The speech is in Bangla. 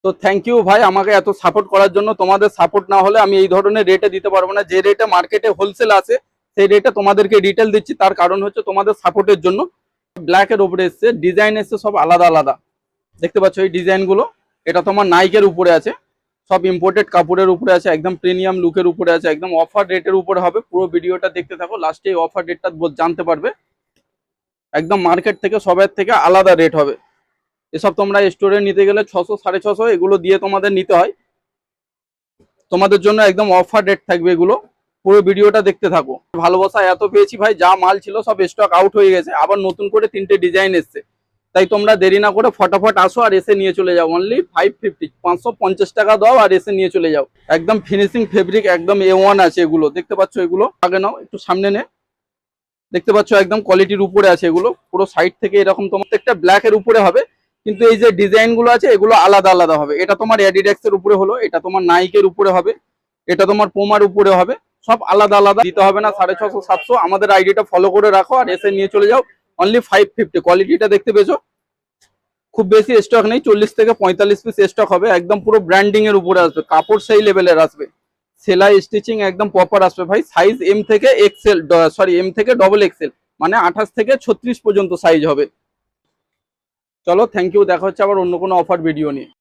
তো থ্যাংক ইউ ভাই আমাকে এত সাপোর্ট করার জন্য। তোমাদের সাপোর্ট না হলে আমি এই ধরনের রেটে দিতে পারবো না। যে রেটে মার্কেটে হোলসেল আছে সেই রেটে তোমাদেরকে রিটেল দিচ্ছি, তার কারণ হচ্ছে তোমাদের সাপোর্টের জন্য। ব্ল্যাক এর উপরে এসছে, ডিজাইন এসছে সব আলাদা আলাদা, দেখতে পাচ্ছ এই ডিজাইনগুলো। এটা তোমার নাইকের উপরে আছে, সব ইম্পোর্টেড কাপড়ের উপরে আছে, একদম প্রিমিয়াম লুকের উপরে আছে, একদম অফার রেটের উপরে হবে। পুরো ভিডিওটা দেখতে থাকো, লাস্টে এই অফার রেটটা জানতে পারবে। একদম মার্কেট থেকে সবের থেকে আলাদা রেট হবে। এসব তোমরা স্টোরে নিতে গেলে 600 650 এগুলো দিয়ে তোমাদের নিতে হয়। তোমাদের জন্য একদম অফার রেট থাকবে এগুলো। পুরো ভিডিওটা দেখতে থাকো। ভালোবাসা এত পেয়েছি ভাই, যা মাল ছিল সব স্টক আউট হয়ে গেছে, আবার নতুন করে 3টে ডিজাইন এসছে। তাই তোমরা দেরি না করে ফটাফট আসো আর এসে নিয়ে চলে যাও। অনলি 550, 550 টাকা দাও আর এসে নিয়ে চলে যাও। একদম ফিনিশিং ফেব্রিক, একদম A1 আছে এগুলো, দেখতে পাচ্ছ। এগুলো আগে নাও, একটু সামনে নে, দেখতে পাচ্ছ একদম কোয়ালিটির উপরে আছে এগুলো। পুরো সাইড থেকে এরকম তোমার একটা ব্ল্যাক এর উপরে হবে, কিন্তু এই যে ডিজাইন গুলো আছে এগুলো আলাদা আলাদা হবে। এটা তোমার অ্যাডিডাক্স এর উপরে হলো, এটা তোমার নাইকের উপরে হবে, এটা তোমার পোমার উপরে হবে। সব আলাদা আলাদা, দিতে হবে না 650 700। আমাদের আইডিটা ফলো করে রাখো আর এসে নিয়ে চলে যাও। অনলি 550। কোয়ালিটিটা দেখতে পেয়েছো, খুব বেশি স্টক নেই, 40 থেকে 45 পিস স্টক হবে। একদম পুরো ব্র্যান্ডিং এর উপরে আসবে, কাপড় সেই লেভেলের আসবে, সেলাই স্টিচিং একদম প্রপার আসবে ভাই। সাইজ এম থেকে এক্সেল, সরি এম থেকে ডবল এক্সেল, মানে 28 থেকে 36 পর্যন্ত সাইজ হবে। চলো থ্যাংক ইউ, দেখা হচ্ছে আবার অন্য কোনো অফার ভিডিও নিয়ে।